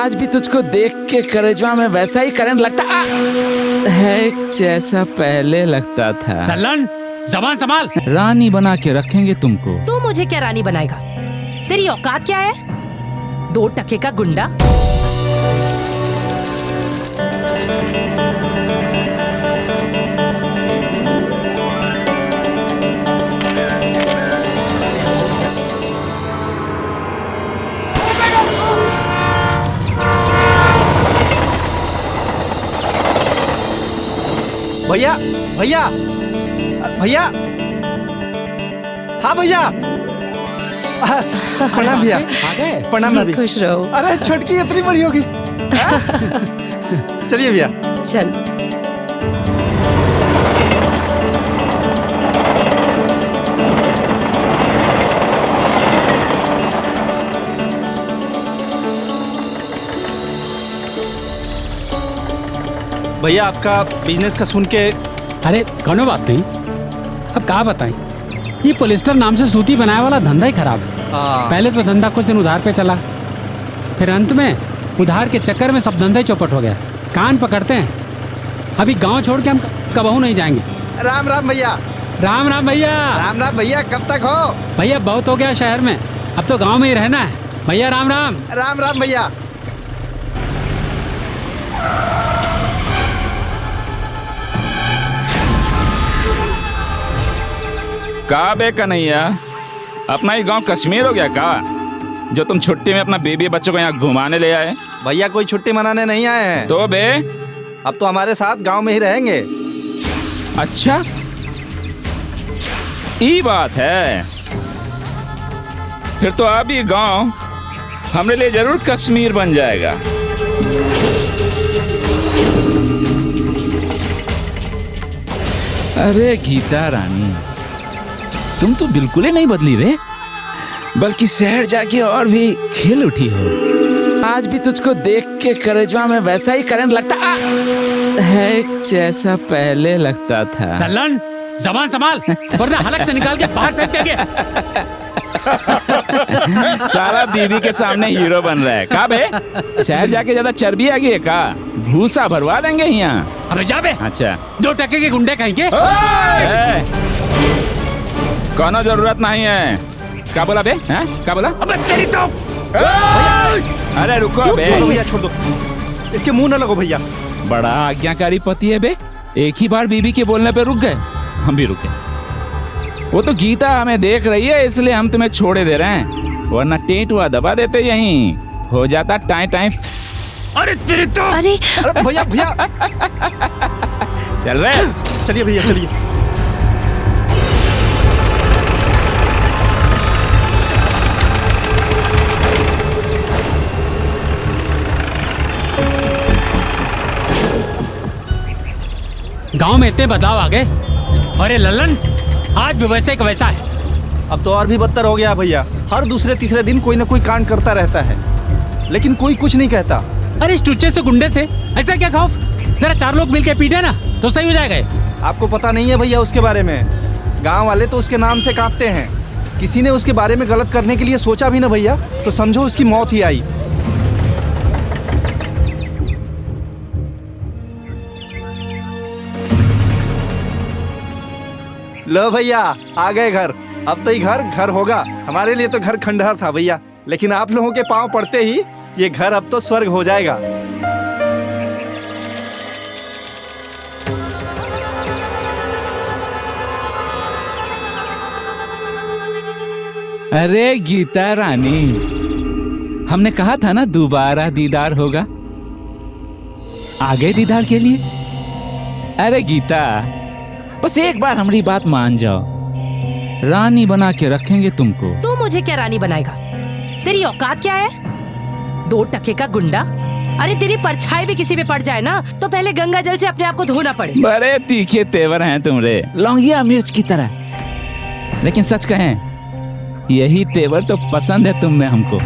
आज भी तुझको देख के कलेजवा में वैसा ही करंट लगता है जैसा पहले लगता था। दल्लन, ज़बान संभाल। रानी बना के रखेंगे तुमको। तू मुझे क्या रानी बनाएगा? तेरी औकात क्या है? 2 टके का गुंडा। भैया भैया भैया, हाँ भैया, प्रणाम भैया। प्रणाम भाभी। खुश रहो। अरे छुटकी इतनी बड़ी होगी। चलिए भैया। चल। भैया आपका बिजनेस का सुन के। अरे कोनो बात नहीं, अब क्या बताएं, ये पोलिस्टर नाम से सूती बनाने वाला धंधा ही खराब है। पहले तो धंधा कुछ दिन उधार पे चला, फिर अंत में उधार के चक्कर में सब धंधा ही चौपट हो गया। कान पकड़ते हैं, अभी गांव छोड़ के हम कबहू नहीं जाएंगे। राम राम भैया। राम राम भैया। राम राम भैया, कब तक हो? भैया बहुत हो गया शहर में, अब तो गांव में ही रहना है। भैया राम राम। राम राम भैया। का बे कन्हैया, अपना ही गांव कश्मीर हो गया का, जो तुम छुट्टी में अपना बेबी बच्चों को यहाँ घुमाने ले आए? भैया कोई छुट्टी मनाने नहीं आए हैं। तो बे अब तो हमारे साथ गांव में ही रहेंगे। अच्छा, ये बात है। फिर तो अब ये गांव हमरे लिए जरूर कश्मीर बन जाएगा। अरे गीता रानी, तुम तो बिल्कुल ही नहीं बदली रे, बल्कि शहर जाके और भी खिल उठी हो। आज भी तुझको देख के कलेजवा में वैसा ही करंट लगता है जैसा पहले लगता था। दल्लन, ज़बान संभाल, वरना हलक से निकाल के बाहर फेंक देंगे। सारा बीवी के सामने हीरो बन रहा है का बे? शहर जाके ज्यादा चर्बी आ गई है का? भूसा भरवा देंगे यहाँ। अबे जा बे। अच्छा, 2 टके के गुंडे कहेंगे। कोनो जरूरत नहीं है। क्या बोला बे? हैं? क्या बोला? अबे तेरी तो। अरे रुको बे। छोड़ो भैया, छोड़ दो, इसके मुंह न लगो भैया। बड़ा आज्ञाकारी पति है बे, एक ही बार बीवी के बोलने पे रुक गए। हम भी रुक गए। वो तो गीता हमें देख रही है, इसलिए हम तुम्हें छोड़े दे रहे हैं, वरना टेंटुआ दबा देते, यहीं हो जाता टाइम टाइम। अरे तेरी तो। अरे भैया भैया। चल रहे। चलिए भैया, चलिए। गांव में इतने बदलाव आ गए, अरे लल्लन आज भी वैसे का वैसा है। अब तो और भी बदतर हो गया भैया, हर दूसरे तीसरे दिन कोई ना कोई कांड करता रहता है, लेकिन कोई कुछ नहीं कहता। अरे इस टुच्चे से गुंडे से ऐसा क्या खौफ? जरा 4 लोग मिलके पीटे ना तो सही हो जाएगा। आपको पता नहीं है भैया उसके बारे में, गांव वाले तो उसके नाम से कांपते हैं। किसी ने उसके बारे में गलत करने के लिए सोचा भी ना भैया, तो समझो उसकी मौत ही आई। लो भैया, आ गए घर। अब तो ये घर घर होगा। हमारे लिए तो घर खंडहर था भैया, लेकिन आप लोगों के पांव पड़ते ही ये घर अब तो स्वर्ग हो जाएगा। अरे गीता रानी, हमने कहा था ना दोबारा दीदार होगा। आगे दीदार के लिए। अरे गीता, बस एक बार हमारी बात मान जाओ, रानी बना के रखेंगे तुमको। तू मुझे क्या रानी बनाएगा? तेरी औकात क्या है? 2 टके का गुंडा। अरे तेरी परछाई भी किसी पे पड़ जाए ना तो पहले गंगा जल से अपने आप को धोना पड़े। बड़े तीखे तेवर हैं तुमरे, लौंगिया मिर्च की तरह। लेकिन सच कहें, यही तेवर तो पसंद है तुम में हमको।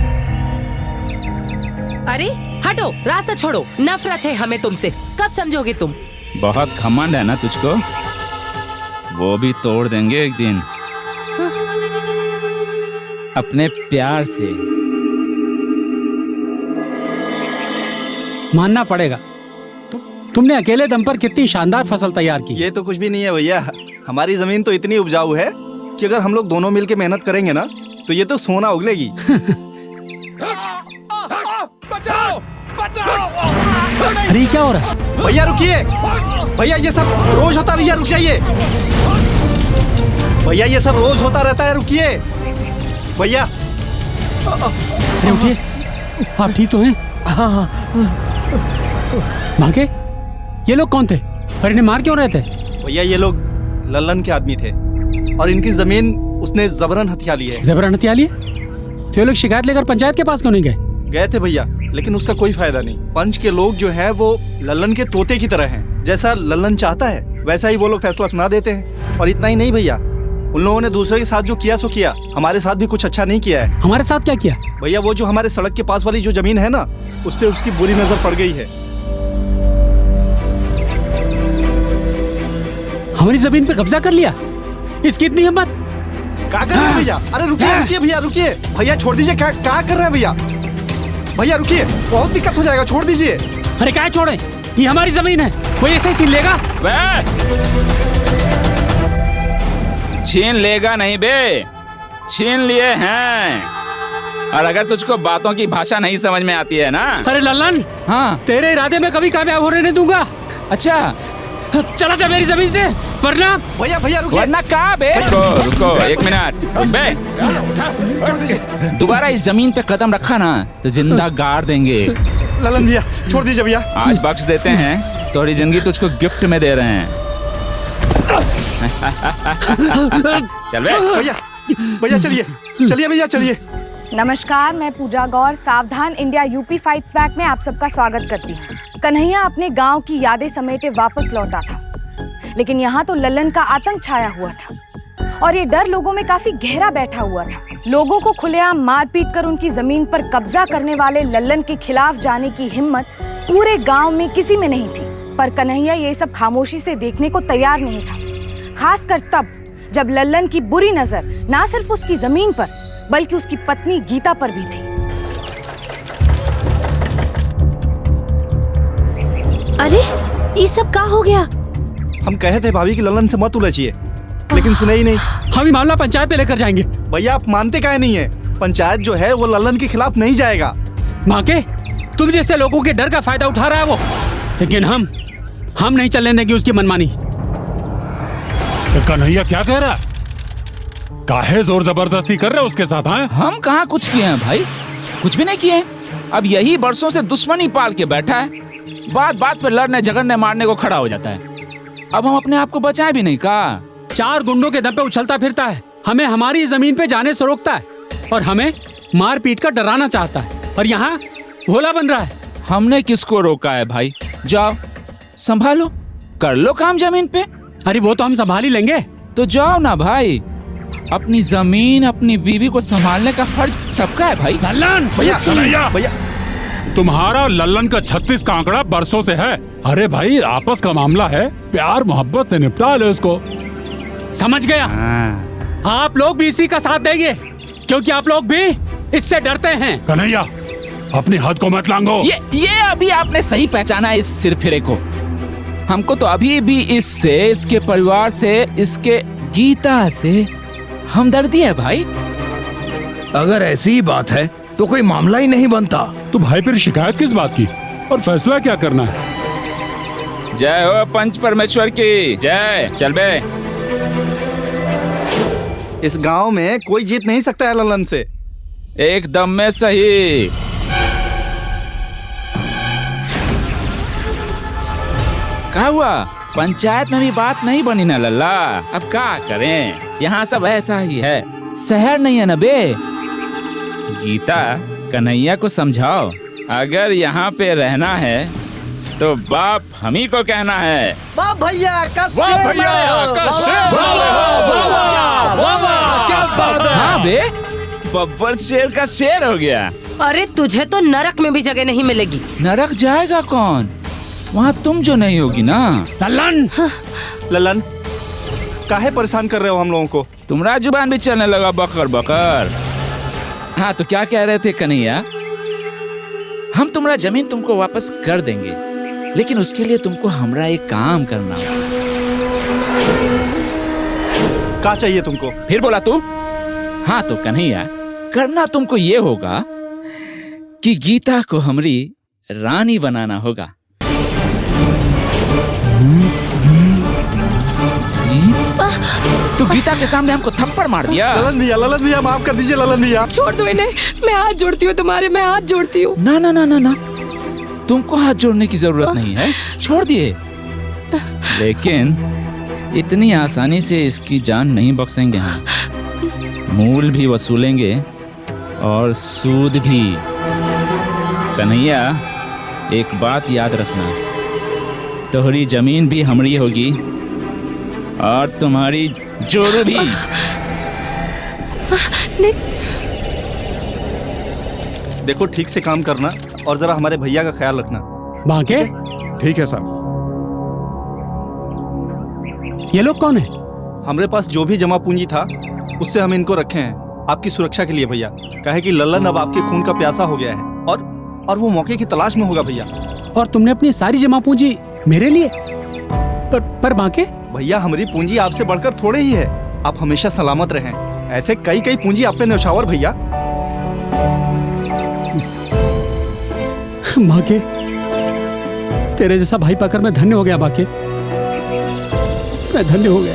अरे हटो, रास्ता छोड़ो, नफरत है हमें तुमसे। कब समझोगे तुम? बहुत घमंड है ना तुझको, वो भी तोड़ देंगे एक दिन। अपने प्यार से। मानना पड़ेगा, तुमने अकेले दम पर कितनी शानदार फसल तैयार की। ये तो कुछ भी नहीं है भैया, हमारी जमीन तो इतनी उपजाऊ है कि अगर हम लोग दोनों मिलके मेहनत करेंगे ना तो ये तो सोना उगलेगी। अरे क्या हो रहा है? भैया रुकिए, भैया ये सब रोज होता है, भैया रुक जाइए भैया, ये सब रोज होता रहता है, रुकिए भैया। अरे उठिए, आप ठीक तो हैं? भागे, ये लोग कौन थे और इन्हें मार क्यों रहे थे? भैया ये लोग लल्लन के आदमी थे और इनकी जमीन उसने जबरन हथिया ली है। जबरन हथिया लिए? तो ये लोग शिकायत लेकर पंचायत के पास क्यों नहीं गए? गए थे भैया, लेकिन उसका कोई फायदा नहीं। पंच के लोग जो हैं वो लल्लन के तोते की तरह हैं, जैसा लल्लन चाहता है वैसा ही वो लोग फैसला सुना देते हैं। और इतना ही नहीं भैया, उन लोगों ने दूसरे के साथ जो किया सो किया, हमारे साथ भी कुछ अच्छा नहीं किया है। हमारे साथ क्या किया? भैया वो जो हमारे सड़क के पास वाली जो जमीन है ना, उस पे उसकी बुरी नजर पड़ गई है। हमारी जमीन पे कब्जा कर लिया? इसकी इतनी हिम्मत? क्या कर रहे हैं भैया? अरे रुकिए रुकिए भैया, रुकिए भैया, छोड़ दीजिए। क्या कर रहे हैं भैया? भैया रुकिए, बहुत दिक्कत हो जाएगा, छोड़ दीजिए। अरे क्या छोड़े, ये हमारी जमीन है, कोई ऐसे ही छीन लेगा? छीन लेगा नहीं बे, छीन लिए हैं। और अगर तुझको बातों की भाषा नहीं समझ में आती है ना। अरे लल्लन, हाँ तेरे इरादे में कभी कामयाब होने नहीं दूंगा। अच्छा, चला जा मेरी जमीन से, वरना। भैया भैया रुकिए। वरना का बे? रुको एक मिनट बे, दोबारा इस जमीन पे कदम रखा ना तो जिंदा गाड़ देंगे। लल्लन भैया छोड़ दीजिए भैया। आज बख्श देते हैं, थोड़ी जिंदगी तुझको गिफ्ट में दे रहे हैं। चल बे। भैया भैया चलिए चलिए भैया चलिए। नमस्कार, मैं पूजा गौर सावधान इंडिया यूपी फाइट्स बैक में आप सबका स्वागत करती हूँ। कन्हैया अपने गांव की यादें समेटे वापस लौटा था, लेकिन यहाँ तो लल्लन का आतंक छाया हुआ था और ये डर लोगों में काफी गहरा बैठा हुआ था। लोगों को खुलेआम मारपीट कर उनकी जमीन पर कब्जा करने वाले लल्लन के खिलाफ जाने की हिम्मत पूरे गाँव में किसी में नहीं थी, पर कन्हैया ये सब खामोशी से देखने को तैयार नहीं था, खासकर तब जब लल्लन की बुरी नजर ना सिर्फ उसकी जमीन पर बल्कि उसकी पत्नी गीता पर भी थी। अरे ये सब क्या हो गया? हम कहे थे भाभी कि लल्लन से मत उलझिए, लेकिन सुने ही नहीं। हम ये मामला पंचायत पे लेकर जाएंगे। भैया आप मानते काहे नहीं है? पंचायत जो है वो लल्लन के खिलाफ नहीं जाएगा। भागे, तुम जैसे लोगों के डर का फायदा उठा रहा है वो, लेकिन हम नहीं चलने देंगे उसकी मनमानी। कन्हैया क्या कह रहा है? काहे जोर जबरदस्ती कर रहे हो उसके साथ? हैं? हम कहाँ कुछ किए हैं भाई, कुछ भी नहीं किए हैं। अब यही बरसों से दुश्मनी पाल के बैठा है, बात बात पे लड़ने झगड़ने मारने को खड़ा हो जाता है। अब हम अपने आप को बचाए भी नहीं का। 4 गुंडों के दम पे उछलता फिरता है, हमें हमारी जमीन पे जाने से रोकता है और हमें मार पीट कर डराना चाहता है, और यहाँ भोला बन रहा है। हमने किसको रोका है भाई? जाओ संभालो, कर लो काम जमीन पे। अरे वो तो हम संभाल ही लेंगे। तो जाओ ना भाई, अपनी जमीन अपनी बीवी को संभालने का फर्ज सबका है भाई। लल्लन, भैया कन्हैया, भैया तुम्हारा और लल्लन का 36 का आंकड़ा बरसों से है। अरे भाई आपस का मामला है, प्यार मोहब्बत से निपटा लो इसको। समझ गया। आप लोग भी इसी का साथ देंगे क्योंकि आप लोग भी इससे डरते हैं। कन्हैया अपनी हद को मत लांघो। ये अभी आपने सही पहचाना इस सिरफिरे को। हमको तो अभी भी इससे, इसके परिवार से, इसके गीता से हमदर्दी है भाई। अगर ऐसी ही बात है तो कोई मामला ही नहीं बनता। तो भाई फिर शिकायत किस बात की और फैसला क्या करना है? जय हो पंच परमेश्वर की जय। चल बे। इस गांव में कोई जीत नहीं सकता है लल्लन से। एकदम में सही। क्या हुआ? पंचायत में भी बात नहीं बनी ना लल्ला? अब क्या करें, यहाँ सब ऐसा ही है, शहर नहीं है ना बे। गीता कन्हैया को समझाओ, अगर यहाँ पे रहना है तो बाप हम ही को कहना है। वाह भैया, हाँ बे, बब्बर शेर का शेर हो गया। अरे तुझे तो नरक में भी जगह नहीं मिलेगी। नरक जाएगा कौन? वहाँ तुम जो नहीं होगी ना। लल्लन, लल्लन काहे परेशान कर रहे हो हम लोगों को? तुम्हारा जुबान भी चलने लगा बकर बकर। हाँ तो क्या कह रहे थे कन्हैया? हम तुम्हारा जमीन तुमको वापस कर देंगे, लेकिन उसके लिए तुमको हमरा एक काम करना होगा। क्या चाहिए तुमको? फिर बोला तू? हाँ तो कन्हैया, करना तुमको ये होगा कि गीता को हमारी रानी बनाना होगा। तू गीता के सामने हमको थप्पड़ मार दिया। ललन भैया माफ कर दीजिए ललन भैया। छोड़ दो इन्हें, मैं हाथ जोड़ती हूँ तुम्हारे, मैं हाथ जोड़ती हूँ। ना ना ना ना ना, तुमको हाथ जोड़ने की जरूरत नहीं है, छोड़ दिए। लेकिन इतनी आसानी से इसकी जान नहीं बख्शेंगे हम। मूल भी वसूलेंगे और सूद भी। कन्हैया, एक बात याद रखना, तोहरी जमीन भी हमारी होगी और तुम्हारी जोरू भी। देखो ठीक से काम करना और जरा हमारे भैया का ख्याल रखना। बांके, ठीक है साहब। ये लोग कौन है? हमारे पास जो भी जमा पूंजी था उससे हम इनको रखे हैं आपकी सुरक्षा के लिए भैया। कहे कि ललन अब आपके खून का प्यासा हो गया है और वो मौके की तलाश में होगा भैया। और तुमने अपनी सारी जमा पूंजी मेरे लिए? पर बांके, भैया हमारी पूंजी आपसे बढ़कर थोड़े ही है। आप हमेशा सलामत रहें। ऐसे कई कई पूंजी आप पे न्यौछावर भैया। बांके, तेरे जैसा भाई पाकर मैं धन्य हो गया। बांके, मैं धन्य हो गया।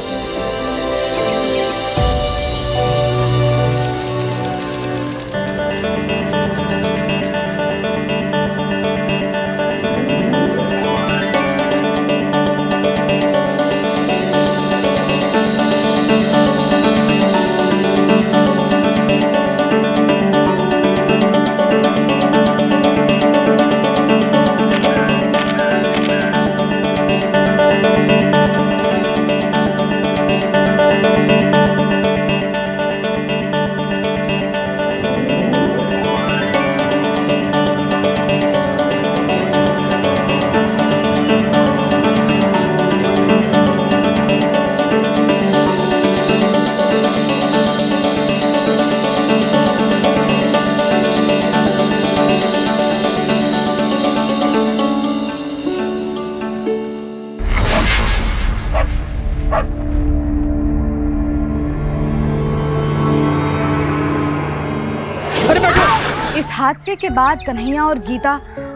इस हादसे के बाद कन्हैया और गीता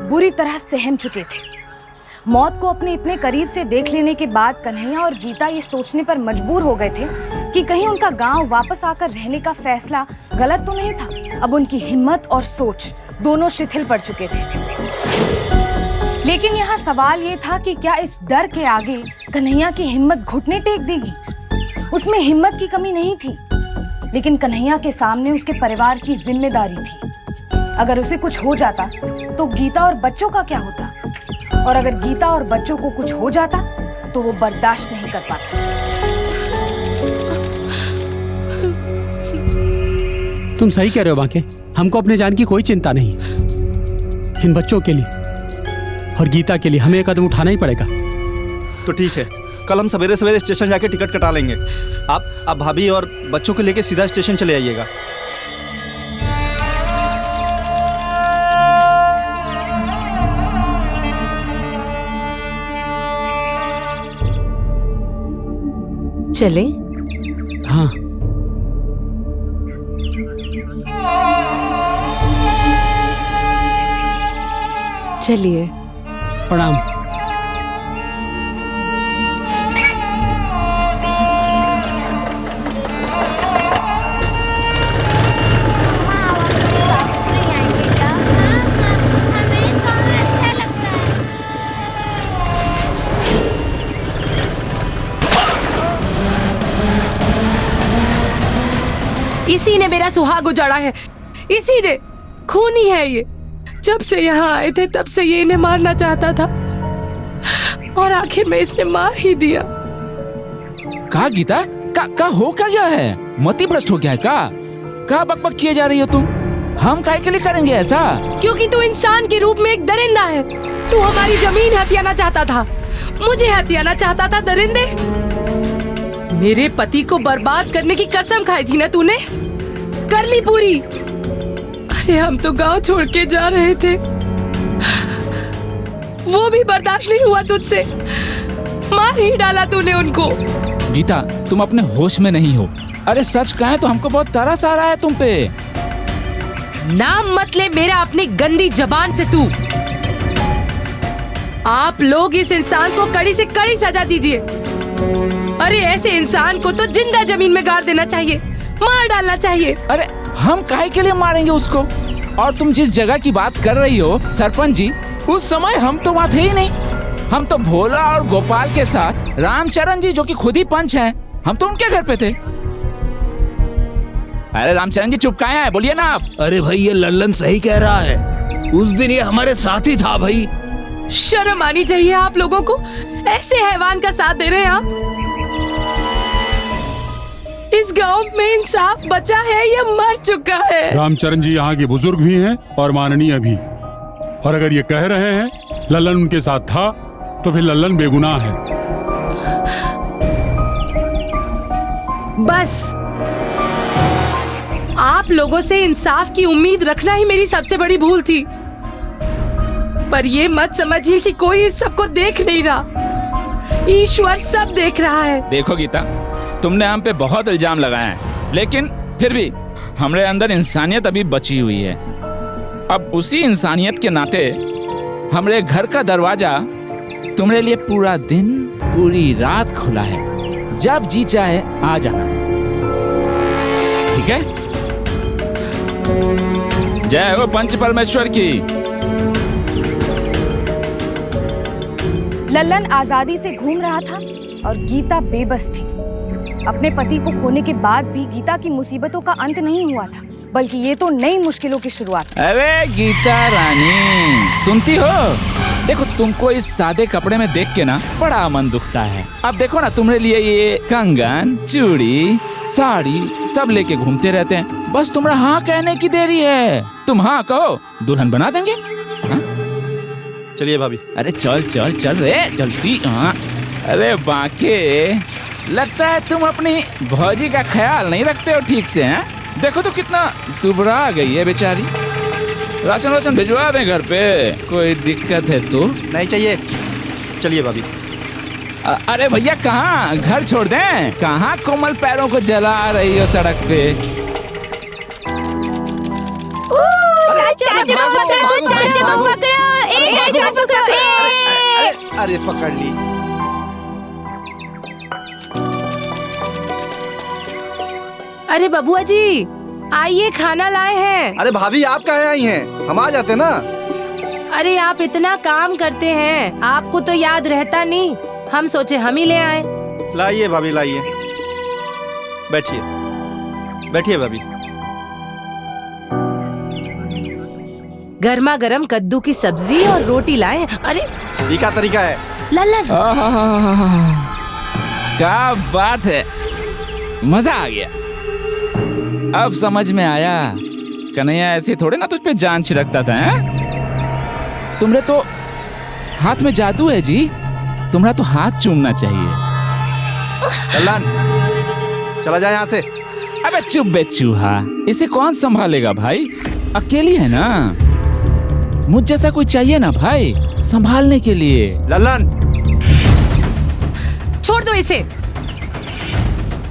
बुरी तरह सहम चुके थे। मौत को अपने इतने करीब से देख लेने के बाद कन्हैया और गीता ये सोचने पर मजबूर हो गए थे कि कहीं उनका गांव वापस आकर रहने का फैसला गलत तो नहीं था। अब उनकी हिम्मत और सोच दोनों शिथिल पड़ चुके थे। लेकिन यहाँ सवाल ये था कि क्या इस डर के आगे कन्हैया की हिम्मत घुटने टेक देगी? उसमें हिम्मत की कमी नहीं थी, लेकिन कन्हैया के सामने उसके परिवार की जिम्मेदारी थी। अगर उसे कुछ हो जाता तो गीता और बच्चों का क्या होता? और अगर गीता और बच्चों को कुछ हो जाता तो वो बर्दाश्त नहीं कर पाता। तुम सही कह रहे हो बांके, हमको अपने जान की कोई चिंता नहीं। इन बच्चों के लिए और गीता के लिए हमें एक कदम उठाना ही पड़ेगा। तो ठीक है, कल हम सवेरे सवेरे स्टेशन जाके टिकट कटा लेंगे। आप भाभी और बच्चों को लेके सीधा स्टेशन चले आइएगा। चले? हाँ। चलिए। प्रणाम। इसी ने मेरा सुहाग उजाड़ा है, इसी ने। खूनी है ये। जब से यहाँ आए थे तब से ये इन्हें मारना चाहता था और आखिर में इसने मार ही दिया। का गीता, का हो क्या गया है? मति भ्रष्ट हो गया है का बकबक किए जा रही हो तुम? हम काहे के लिए करेंगे ऐसा? क्योंकि तू इंसान के रूप में एक दरिंदा है। तू हमारी जमीन हथियाना चाहता था, मुझे हथियाना चाहता था। दरिंदे, मेरे पति को बर्बाद करने की कसम खाई थी ना तूने, कर ली पूरी। अरे हम तो गांव छोड़ के जा रहे थे, वो भी बर्दाश्त नहीं हुआ तुझसे। मार ही डाला तूने उनको। गीता, तुम अपने होश में नहीं हो। अरे सच कहें तो हमको बहुत तरस आ रहा है तुम पे। नाम मत ले मेरा अपनी गंदी जबान से तू। आप लोग इस इंसान को कड़ी से कड़ी सजा दीजिए। अरे ऐसे इंसान को तो जिंदा जमीन में गाड़ देना चाहिए, मार डालना चाहिए। अरे हम काहे के लिए मारेंगे उसको? और तुम जिस जगह की बात कर रही हो सरपंच जी, उस समय हम तो वहाँ थे ही नहीं। हम तो भोला और गोपाल के साथ रामचरण जी, जो कि खुद ही पंच हैं, हम तो उनके घर पे थे। अरे रामचरण जी चुप काहे हैं? बोलिए ना आप। अरे भाई ये लल्लन सही कह रहा है, उस दिन ये हमारे साथ ही था भाई। शर्म आनी चाहिए आप लोगों को, ऐसे हैवान का साथ दे रहे हैं आप। इस गांव में इंसाफ बचा है या मर चुका है? रामचरण जी यहाँ के बुजुर्ग भी हैं और माननीय भी, और अगर ये कह रहे हैं लल्लन उनके साथ था तो फिर लल्लन बेगुनाह है। बस आप लोगों से इंसाफ की उम्मीद रखना ही मेरी सबसे बड़ी भूल थी। पर ये मत समझिए कि कोई इस सबको देख नहीं रहा। ईश्वर सब देख रहा है। देखो गीता, तुमने हम पे बहुत इल्जाम लगाए हैं, लेकिन फिर भी हमारे अंदर इंसानियत अभी बची हुई है। अब उसी इंसानियत के नाते हमारे घर का दरवाजा तुम्हारे लिए पूरा दिन पूरी रात खुला है। जब जी चाहे आ जाना, ठीक है? जय हो पंच परमेश्वर की। लल्लन आजादी से घूम रहा था और गीता बेबस थी। अपने पति को खोने के बाद भी गीता की मुसीबतों का अंत नहीं हुआ था, बल्कि ये तो नई मुश्किलों की शुरुआत। अरे गीता रानी, सुनती हो? देखो तुमको इस सादे कपड़े में देख के ना बड़ा मन दुखता है। अब देखो ना, तुम्हारे लिए ये कंगन, चूड़ी, साड़ी सब लेके घूमते रहते हैं। बस तुम्हारा हाँ कहने की देरी है। तुम हाँ कहो, दुल्हन बना देंगे। हाँ? चलिए भाभी। अरे चल चल चल रे जल्दी। हाँ अरे बाके, लगता है तुम अपनी भौजी का ख्याल नहीं रखते हो ठीक से। हैं? देखो तो कितना दुबरा गई है बेचारी। राशन वाशन भिजवा दें घर पे, कोई दिक्कत है तो? नहीं चाहिए, चलिए भाभी। अरे भैया कहाँ, घर छोड़ दें? कहाँ कोमल पैरों को जला रही हो सड़क पे? अरे पकड़ ली। अरे बबुआ जी आइए, खाना लाए हैं। अरे भाभी आप कहाँ आई हैं? हम आ जाते ना। अरे आप इतना काम करते हैं, आपको तो याद रहता नहीं। हम सोचे हम ही ले आए। लाइए भाभी लाइए, बैठिए बैठिए भाभी। गर्मा गर्म कद्दू की सब्जी और रोटी लाए। अरे ये क्या तरीका है? लल्लन, क्या बात है, मजा आ गया। अब समझ में आया, कन्हैया ऐसे थोड़े ना तुझ पे जान छिड़कता था। तुम्हारे तो हाथ में जादू है जी, तुम्हारा तो हाथ चूमना चाहिए। लल्लन चला जाए यहाँ से। अबे चुप बे चूहा, इसे कौन संभालेगा भाई? अकेली है ना, मुझ जैसा कोई चाहिए ना भाई संभालने के लिए। लल्लन छोड़ दो इसे।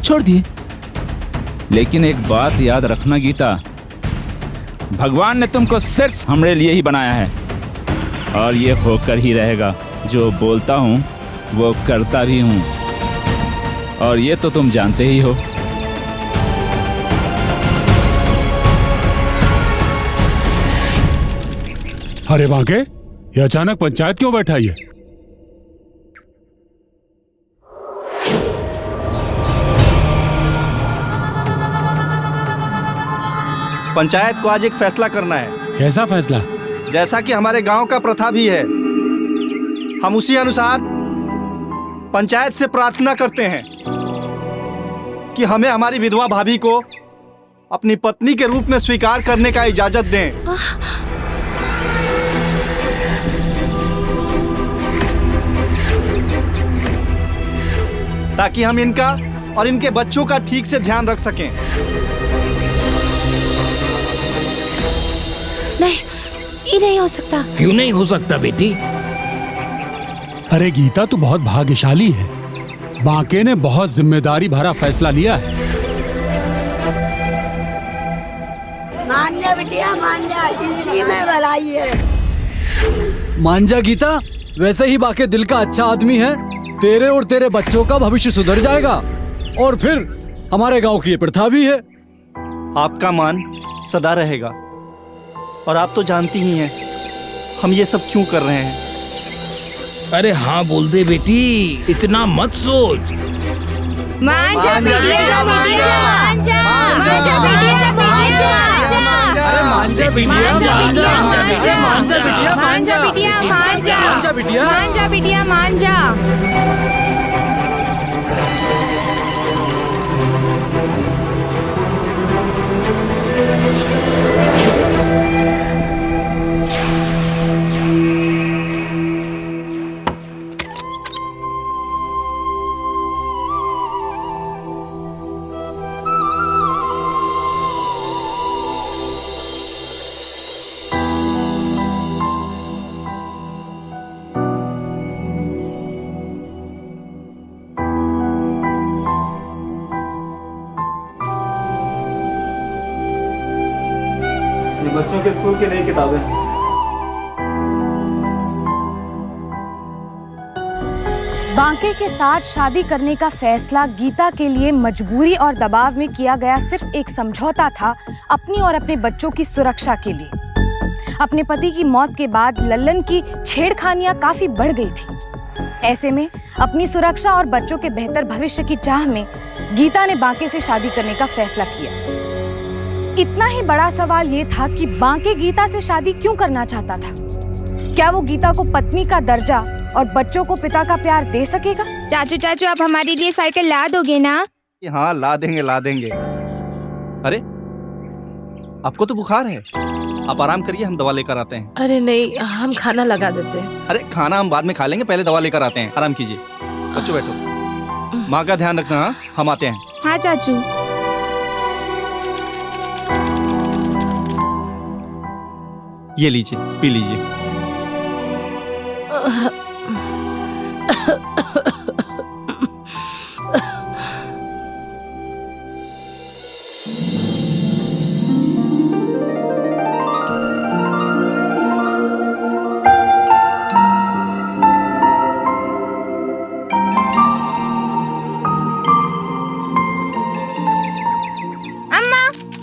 छोड़ दिए, लेकिन एक बात याद रखना गीता, भगवान ने तुमको सिर्फ हमरे लिए ही बनाया है, और ये होकर ही रहेगा। जो बोलता हूँ वो करता भी हूँ, और ये तो तुम जानते ही हो। अरे बांके, ये अचानक पंचायत क्यों बैठाई है? पंचायत को आज एक फैसला करना है। कैसा फैसला? जैसा कि हमारे गांव का प्रथा भी है, हम उसी अनुसार पंचायत से प्रार्थना करते हैं कि हमें हमारी विधवा भाभी को अपनी पत्नी के रूप में स्वीकार करने का इजाजत दें। ताकि हम इनका और इनके बच्चों का ठीक से ध्यान रख सकें। नहीं, ये नहीं हो सकता। क्यों नहीं हो सकता बेटी? अरे गीता, तू बहुत भाग्यशाली है। बांके ने बहुत जिम्मेदारी भरा फैसला लिया है। मान जा बिटिया, मान जा, जिंदगी में भलाई है। मान जा गीता, वैसे ही बाके दिल का अच्छा आदमी है। तेरे और तेरे बच्चों का भविष्य सुधर जाएगा और फिर हमारे गांव की ये प्रथा भी है। आपका मान सदा रहेगा। और आप तो जानती ही हैं हम ये सब क्यों कर रहे हैं। अरे हाँ बोल दे बेटी, इतना मत सोच। मान जा बिटिया, मान जा, मान जा, मान जा बिटिया, मान जा, अरे मान जा बिटिया, मान जा, मान जा बिटिया, मान जा बिटिया, मान जा, मान जा बिटिया, मान जा बिटिया, मान जा। बच्चों के स्कूल की नई किताबें। बांके के साथ शादी करने का फैसला गीता के लिए मजबूरी और दबाव में किया गया सिर्फ एक समझौता था, अपनी और अपने बच्चों की सुरक्षा के लिए। अपने पति की मौत के बाद लल्लन की छेड़खानियां काफी बढ़ गई थी। ऐसे में अपनी सुरक्षा और बच्चों के बेहतर भविष्य की चाह में गीता ने बांके से शादी करने का फैसला किया। इतना ही बड़ा सवाल ये था कि बांके गीता से शादी क्यों करना चाहता था। क्या वो गीता को पत्नी का दर्जा और बच्चों को पिता का प्यार दे सकेगा? चाचू चाचू, आप हमारे लिए साइकिल ला दोगे ना? हाँ ला देंगे, ला देंगे। अरे आपको तो बुखार है, आप आराम करिए, हम दवा लेकर आते हैं। अरे नहीं, हम खाना लगा देते हैं। अरे खाना हम बाद में खा लेंगे, पहले दवा लेकर आते हैं। आराम कीजिए, बच्चों बैठो। माँ का ध्यान रखना। हाँ, हम आते हैं। हाँ चाचू। ये लीजिए, पी लीजिए।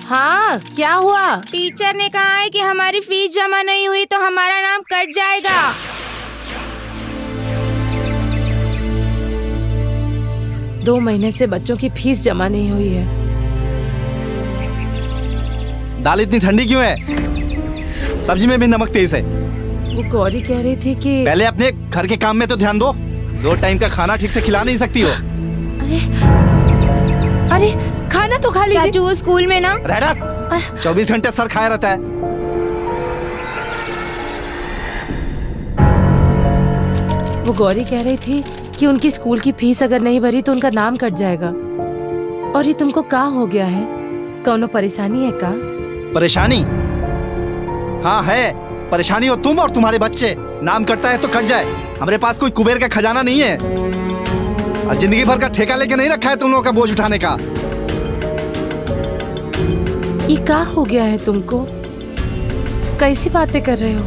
हाँ, क्या हुआ? टीचर ने कहा है कि हमारी फीस जमा नहीं हुई तो हमारा नाम कट जाएगा। दो महीने से बच्चों की फीस जमा नहीं हुई है। दाल इतनी ठंडी क्यों है? सब्जी में भी नमक तेज है। वो गौरी कह रही थी कि पहले अपने घर के काम में तो ध्यान दो। 2 टाइम का खाना ठीक से खिला नहीं सकती हो। अरे खाना तो खा लीजिए। चाचू, वो स्कूल में ना 24 घंटे सर खाया रहता है। वो गौरी कह रही थी कि उनकी स्कूल की फीस अगर नहीं भरी तो उनका नाम कट जाएगा। और ये तुमको क्या हो गया है? कौनो परेशानी है का? परेशानी? हाँ है, परेशानी हो तुम और तुम्हारे बच्चे। नाम कटता है तो कट जाए, हमारे पास कोई कुबेर का खजाना नहीं है और जिंदगी भर का ठेका लेके नहीं रखा है तुम लोगों का बोझ उठाने का। ये क्या हो गया है तुमको? कैसी बातें कर रहे हो?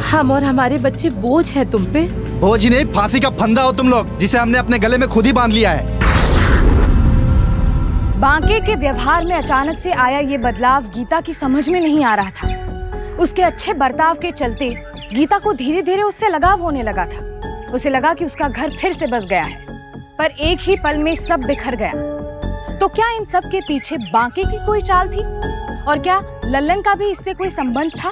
हम और हमारे बच्चे बोझ हैं तुम पे? बोझ ही नहीं, फांसी का फंदा हो तुम लोग, जिसे हमने अपने गले में खुद ही बांध लिया है। बांके के व्यवहार में अचानक से आया ये बदलाव गीता की समझ में नहीं आ रहा था। उसके अच्छे बर्ताव के चलते गीता को धीरे धीरे उससे लगाव होने लगा था। उसे लगा कि उसका घर फिर से बस गया है, पर एक ही पल में सब बिखर गया। तो क्या इन सब के पीछे बांके की कोई चाल थी? और क्या लल्लन का भी इससे कोई संबंध था?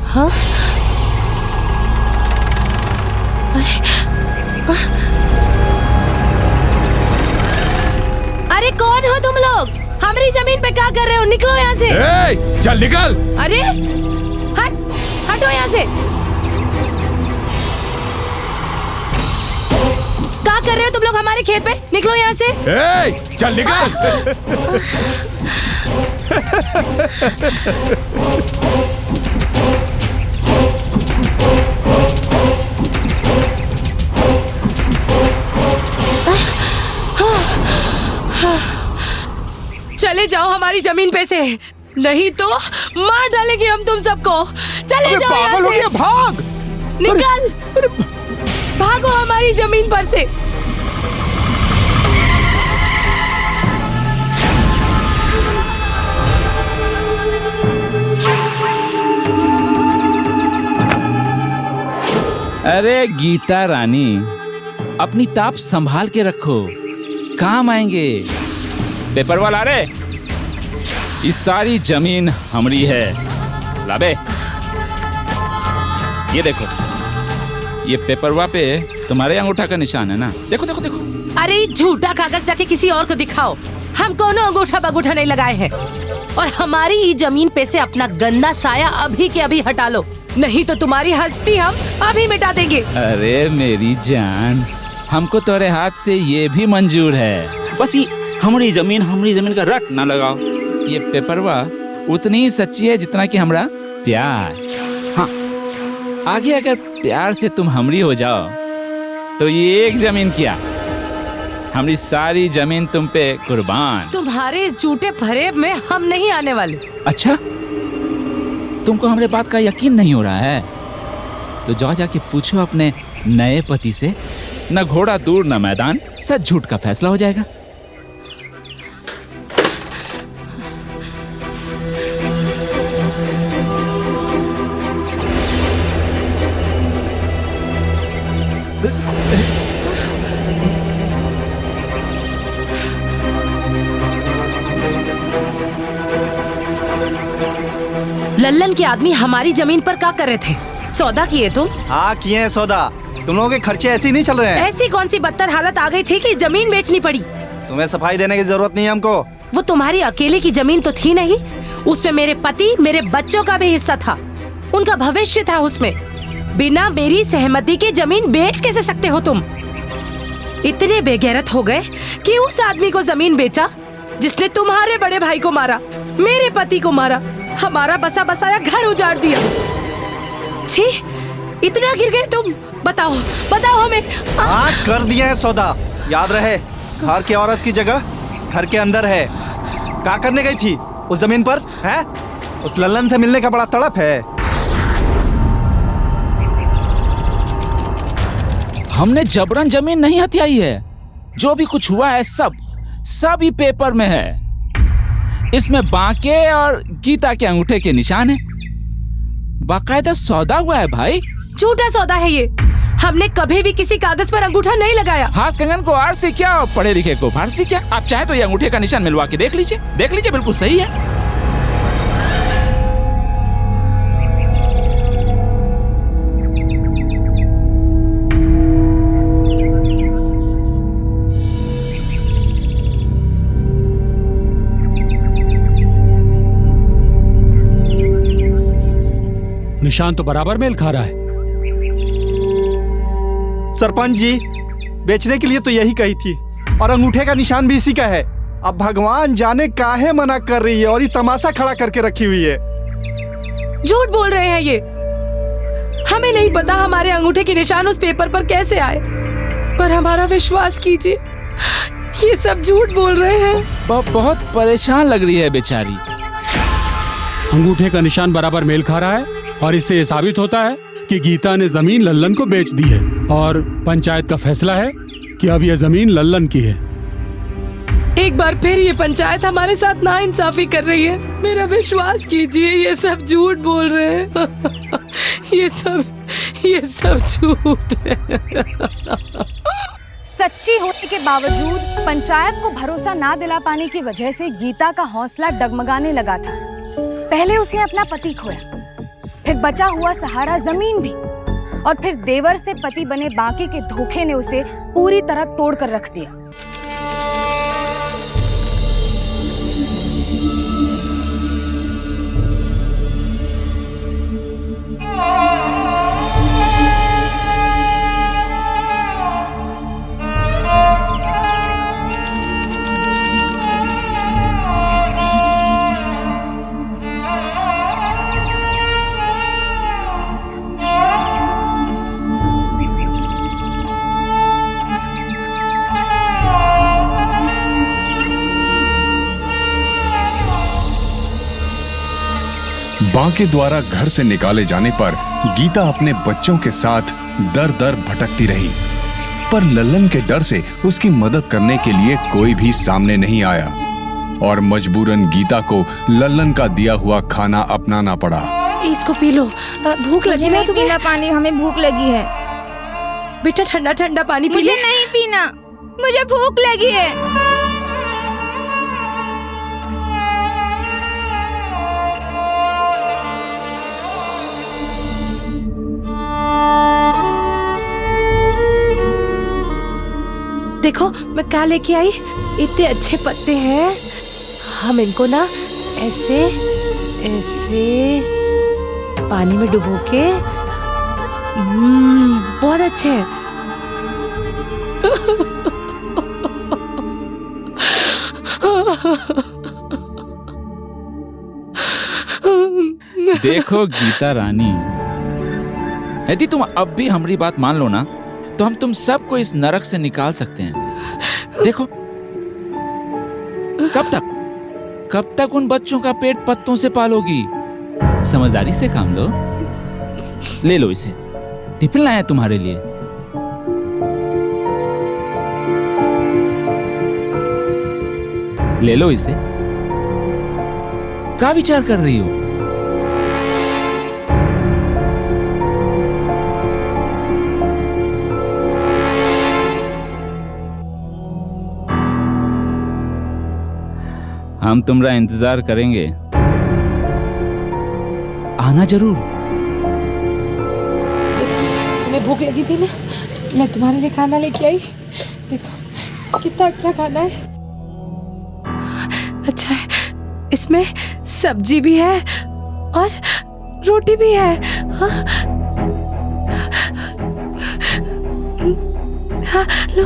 हाँ? अरे कौन हो तुम लोग? हमारी जमीन पे क्या कर रहे हो? निकलो यहाँ से। ए, चल निकल। अरे हट, हटो यहाँ से। क्या कर रहे हो तुम लोग हमारे खेत पे? निकलो यहाँ से। ए, चल निकल। हमारी जमीन पे से, नहीं तो मार डालेंगे हम तुम सबको। चले जाओ यहाँ पागल हो से। गया, भाग। निकल, भागो हमारी जमीन पर से। अरे गीता रानी, अपनी ताप संभाल के रखो, काम आएंगे। पेपर वाला रे, इस सारी जमीन हमारी है। लाबे, ये देखो, ये पेपरवा पे तुम्हारे अंगूठा का निशान है ना? देखो देखो देखो। अरे झूठा कागज जाके किसी और को दिखाओ, हम कोनो अंगूठा बगूठा नहीं लगाए हैं। और हमारी ही जमीन पे से अपना गंदा साया अभी के अभी हटा लो, नहीं तो तुम्हारी हस्ती हम अभी मिटा देंगे। अरे मेरी जान, हमको तुम्हारे हाथ से ये भी मंजूर है, बस ये हमारी जमीन का रट ना लगाओ। ये पेपरवा उतनी ही सच्ची है जितना कि हमरा प्यार। हाँ, आगे अगर प्यार से तुम हमरी हो जाओ तो ये एक जमीन क्या, हमारी सारी जमीन तुम पे कुर्बान। तुम्हारे इस झूठे फरेब में हम नहीं आने वाले। अच्छा, तुमको हमारे बात का यकीन नहीं हो रहा है तो जाओ जाके पूछो अपने नए पति से, न घोड़ा दूर न मैदान, सच झूठ का फैसला हो जाएगा। लल्लन के आदमी हमारी जमीन पर क्या कर रहे थे? सौदा किए तुम? हाँ किए हैं सौदा। तुम लोगों के खर्चे ऐसे ही नहीं चल रहे हैं। ऐसी कौन सी बदतर हालत आ गई थी कि जमीन बेचनी पड़ी? तुम्हें सफाई देने की जरूरत नहीं है हमको। वो तुम्हारी अकेले की जमीन तो थी नहीं, उसमें मेरे पति, मेरे बच्चों का भी हिस्सा था, उनका भविष्य था उसमें। बिना मेरी सहमति के जमीन बेच कैसे सकते हो तुम? इतने बेगैरत हो गए कि उस आदमी को जमीन बेचा जिसने तुम्हारे बड़े भाई को मारा, मेरे पति को मारा, हमारा बसा बसाया घर उजाड़ दिया। छी, इतना गिर गए तुम? बताओ बताओ हमें। हाँ कर दिया है सौदा, याद रहे घर की औरत की जगह घर के अंदर है। क्या करने गई थी उस जमीन पर? है उस लल्लन से मिलने का बड़ा तड़प है। हमने जबरन जमीन नहीं हथियाई है, जो भी कुछ हुआ है सब ही पेपर में है। इसमें बांके और गीता के अंगूठे के निशान है, बाकायदा सौदा हुआ है भाई। झूठा सौदा है ये, हमने कभी भी किसी कागज पर अंगूठा नहीं लगाया। हाथ कंगन को आर से क्या और पढ़े लिखे को फाड़ से क्या? आप चाहे तो ये अंगूठे का निशान मिलवा के देख लीजिए, बिल्कुल सही है। निशान तो बराबर मेल खा रहा है। सरपंच जी बेचने के लिए तो यही कही थी और अंगूठे का निशान भी इसी का है। अब भगवान जाने काहे मना कर रही है और ये तमाशा खड़ा करके रखी हुई है। झूठ बोल रहे हैं ये, हमें नहीं पता हमारे अंगूठे के निशान उस पेपर पर कैसे आए, पर हमारा विश्वास कीजिए ये सब झूठ बोल रहे हैं। बहुत परेशान लग रही है बेचारी। अंगूठे का निशान बराबर मेल खा रहा है और इससे ये साबित होता है कि गीता ने जमीन लल्लन को बेच दी है और पंचायत का फैसला है कि अब यह जमीन लल्लन की है। एक बार फिर ये पंचायत हमारे साथ नाइंसाफी कर रही है। मेरा विश्वास कीजिए ये सब झूठ बोल रहे हैं। ये सब झूठ है। सच्ची होने के बावजूद पंचायत को भरोसा ना दिला पाने की वजह से गीता का हौसला डगमगाने लगा था। पहले उसने अपना पति खोया, फिर बचा हुआ सहारा जमीन भी, और फिर देवर से पति बने बांके के धोखे ने उसे पूरी तरह तोड़ कर रख दिया। बांके द्वारा घर से निकाले जाने पर गीता अपने बच्चों के साथ दर दर भटकती रही, पर लल्लन के डर से उसकी मदद करने के लिए कोई भी सामने नहीं आया और मजबूरन गीता को लल्लन का दिया हुआ खाना अपनाना पड़ा। इसको पी लो, भूख लगी ना तुम्हें? पीना पानी, हमें भूख लगी है। बेटा ठंडा ठंडा पानी पी ले। मुझे नहीं पीना, मुझे भूख लगी है। देखो मैं क्या लेके आई, इतने अच्छे पत्ते हैं। हम इनको ना ऐसे ऐसे पानी में डुबो के बहुत अच्छे हैं। देखो गीता रानी, यदि तुम अब भी हमारी बात मान लो ना, तो हम तुम सबको इस नरक से निकाल सकते हैं। देखो कब तक उन बच्चों का पेट पत्तों से पालोगी? समझदारी से काम लो। ले लो इसे, टिफिन लाया तुम्हारे लिए। ले लो इसे। क्या विचार कर रही हो? हम तुम्हारा इंतजार करेंगे, आना जरूर। तुम्हें भूख लगी थी ना, मैं तुम्हारे लिए खाना लेके आई। देखो कितना अच्छा खाना है। अच्छा है, इसमें सब्जी भी है और रोटी भी है। हाँ, हाँ लो।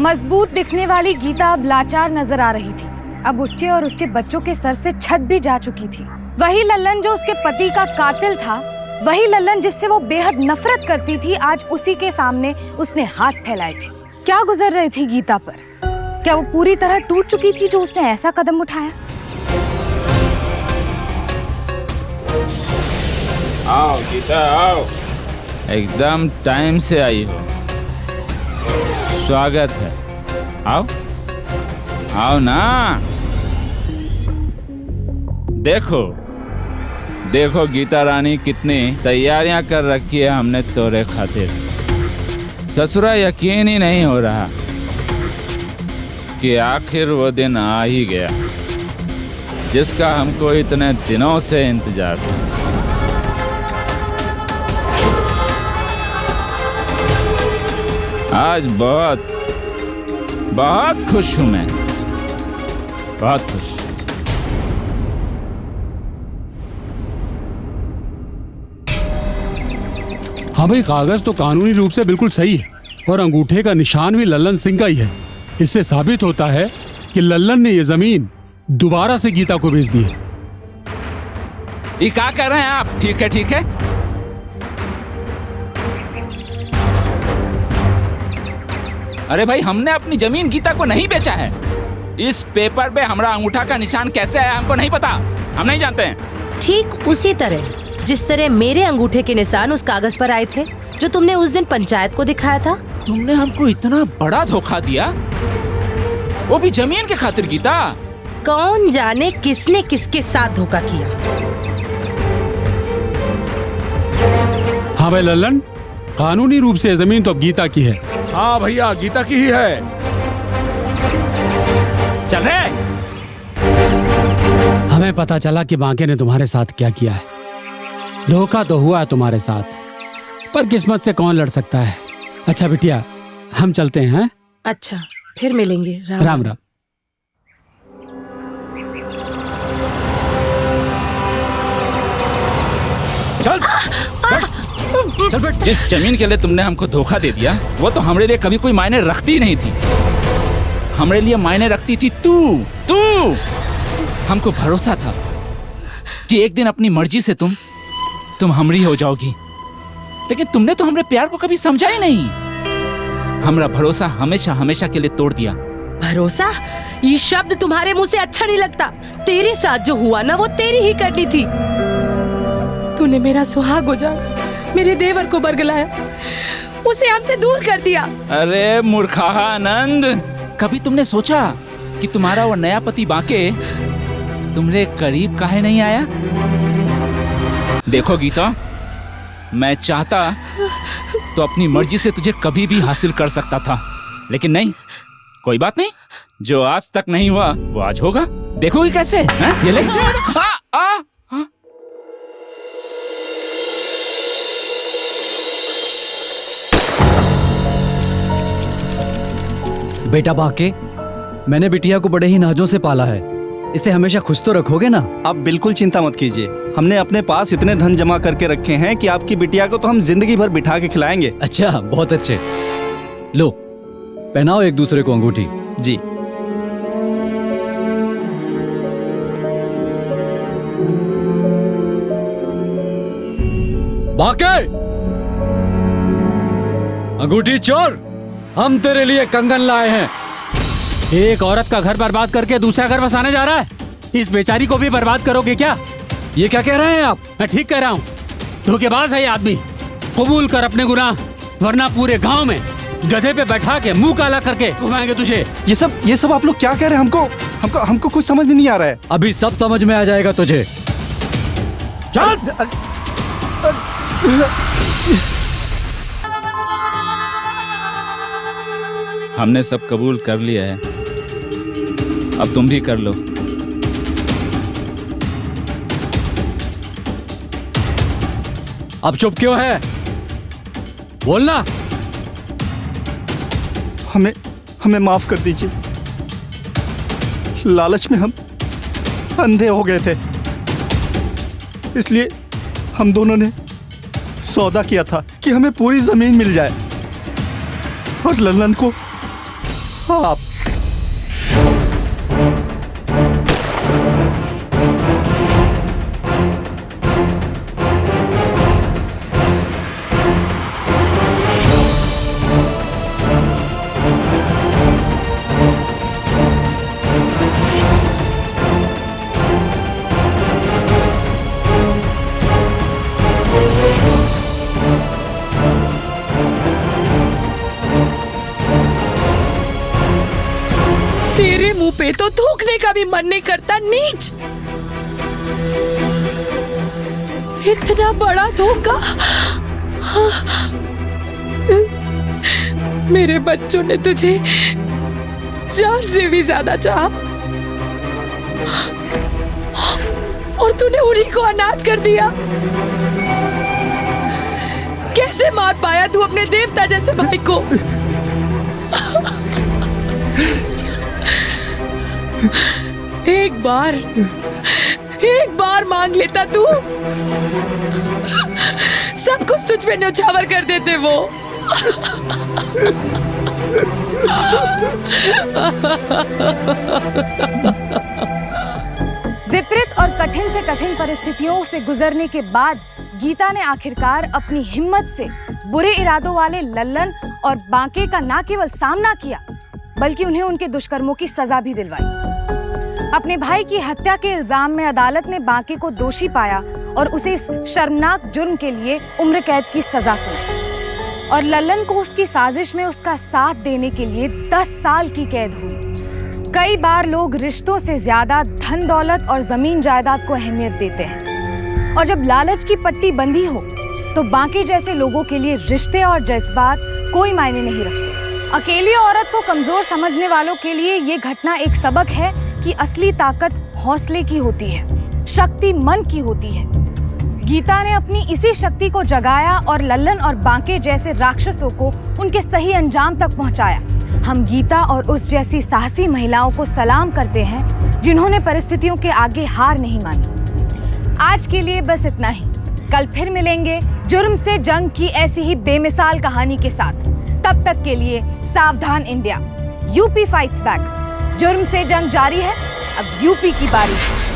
मजबूत दिखने वाली गीता अब लाचार नजर आ रही थी। अब उसके और उसके बच्चों के सर से छत भी जा चुकी थी। वही लल्लन जो उसके पति का कातिल था, वही लल्लन जिससे वो बेहद नफरत करती थी, आज उसी के सामने उसने हाथ फैलाए थे। क्या गुजर रही थी गीता पर? क्या वो पूरी तरह टूट चुकी थी जो उसने ऐसा कदम उठाया? आओ गीता आओ, एकदम टाइम से आई हो। स्वागत है, आओ आओ ना। देखो देखो गीता रानी, कितनी तैयारियां कर रखी है हमने तोरे खातिर। ससुरा यकीन ही नहीं हो रहा कि आखिर वो दिन आ ही गया जिसका हमको इतने दिनों से इंतजार था। आज बहुत बहुत खुश हूं मैं, बहुत खुश। हाँ भाई, कागज तो कानूनी रूप से बिल्कुल सही है और अंगूठे का निशान भी लल्लन सिंह का ही है। इससे साबित होता है कि लल्लन ने ये जमीन दोबारा से गीता को बेच दी है। ये क्या कर रहे हैं आप? ठीक है ठीक है, अरे भाई हमने अपनी जमीन गीता को नहीं बेचा है। इस पेपर पे हमारा अंगूठा का निशान कैसे आया हमको नहीं पता, हम नहीं जानते हैं। ठीक उसी तरह जिस तरह मेरे अंगूठे के निशान उस कागज पर आए थे जो तुमने उस दिन पंचायत को दिखाया था। तुमने हमको इतना बड़ा धोखा दिया, वो भी जमीन के खातिर गीता। कौन जाने किसने किसके साथ धोखा किया। हाँ भाई लल्लन, कानूनी रूप से जमीन तो अब गीता की है। हाँ भैया, गीता की ही है। चल रहे। हमें पता चला कि बांके ने तुम्हारे साथ क्या किया है। धोखा तो हुआ है तुम्हारे साथ, पर किस्मत से कौन लड़ सकता है। अच्छा बिटिया, हम चलते हैं। अच्छा, फिर मिलेंगे। राम राम, राम। चल चल बेट। जिस जमीन के लिए तुमने हमको धोखा दे दिया, वो तो हमारे लिए कभी कोई मायने रखती ही नहीं थी। हमारे लिए मायने रखती थी तू। हमको भरोसा था कि एक दिन अपनी मर्जी से तुम हमरी हो जाओगी, लेकिन तुमने तो हमारे प्यार को कभी समझा ही नहीं। हमारा भरोसा हमेशा हमेशा के लिए तोड़ दिया। भरोसा, ये शब्द तुम्हारे मुंह से अच्छा नहीं लगता। तेरे साथ जो हुआ ना वो तेरी ही करनी थी। तूने मेरा सुहाग उजाड़ा, मेरे देवर को बरगलाया, उसे हमसे दूर कर दिया। अरे मूर्खा आनंद, कभी तुमने सोचा कि तुम्हारा वो नया पति बांके तुम्हारे करीब काहे नहीं आया? देखो गीता, मैं चाहता तो अपनी मर्जी से तुझे कभी भी हासिल कर सकता था, लेकिन नहीं। कोई बात नहीं, जो आज तक नहीं हुआ वो आज होगा। देखोगे कैसे? ये ले। बेटा बाके, मैंने बिटिया को बड़े ही नाजों से पाला है, इसे हमेशा खुश तो रखोगे ना? आप बिल्कुल चिंता मत कीजिए, हमने अपने पास इतने धन जमा करके रखे हैं कि आपकी बिटिया को तो हम जिंदगी भर बिठा के खिलाएंगे। अच्छा, बहुत अच्छे। लो, पहनाओ एक दूसरे को अंगूठी। जी। बाके, अंगूठी चोर, हम तेरे लिए कंगन लाए हैं। एक औरत का घर बर्बाद करके दूसरा घर बसाने जा रहा है, इस बेचारी को भी बर्बाद करोगे क्या? ये क्या कह रहे हैं आप? मैं ठीक कह रहा हूँ, धोखेबाज है ये आदमी। कबूल कर अपने गुनाह, वरना पूरे गांव में गधे पे बैठा के मुंह काला करके घुमाएंगे तुझे। ये सब आप लोग क्या कह रहे हैं? हमको कुछ समझ में नहीं आ रहा है। अभी सब समझ में आ जाएगा तुझे। चल। हमने सब कबूल कर लिया है, अब तुम भी कर लो। अब चुप क्यों है? बोलना। हमें माफ कर दीजिए, लालच में हम अंधे हो गए थे, इसलिए हम दोनों ने सौदा किया था कि हमें पूरी जमीन मिल जाए और लल्लन को आप। तेरे मुंह पे तो थूकने का भी मन नहीं करता, नीच। इतना बड़ा धोखा। मेरे बच्चों ने तुझे जान से भी ज्यादा चाहा और तूने उन्हीं को अनाथ कर दिया। कैसे मार पाया तू अपने देवता जैसे भाई को? एक बार मांग लेता तू, सब कुछ तुझ पे न्यौछावर कर देते वो। विपरीत और कठिन से कठिन परिस्थितियों से गुजरने के बाद गीता ने आखिरकार अपनी हिम्मत से बुरे इरादों वाले लल्लन और बांके का न केवल सामना किया, बल्कि उन्हें उनके दुष्कर्मों की सजा भी दिलवाई। अपने भाई की हत्या के इल्जाम में अदालत ने बांके को दोषी पाया और उसे इस शर्मनाक जुर्म के लिए उम्र कैद की सजा सुनाई और लल्लन को उसकी साजिश में उसका साथ देने के लिए 10 साल की कैद हुई। कई बार लोग रिश्तों से ज्यादा धन दौलत और जमीन जायदाद को अहमियत देते हैं और जब लालच की पट्टी बंधी हो तो बांके जैसे लोगों के लिए रिश्ते और जज्बात कोई मायने नहीं रखते। अकेली औरत को कमजोर समझने वालों के लिए ये घटना एक सबक है कि असली ताकत हौसले की होती है, शक्ति मन की होती है। गीता ने अपनी इसी शक्ति को जगाया और लल्लन और बांके जैसे राक्षसों को उनके सही अंजाम तक पहुंचाया। हम गीता और उस जैसी साहसी महिलाओं को सलाम करते हैं जिन्होंने परिस्थितियों के आगे हार नहीं मानी। आज के लिए बस इतना ही। कल फिर मिलेंगे जुर्म से जंग की ऐसी ही बेमिसाल कहानी के साथ। तब तक के लिए सावधान इंडिया, यूपी फाइट्स बैक। जुर्म से जंग जारी है, अब यूपी की बारी है।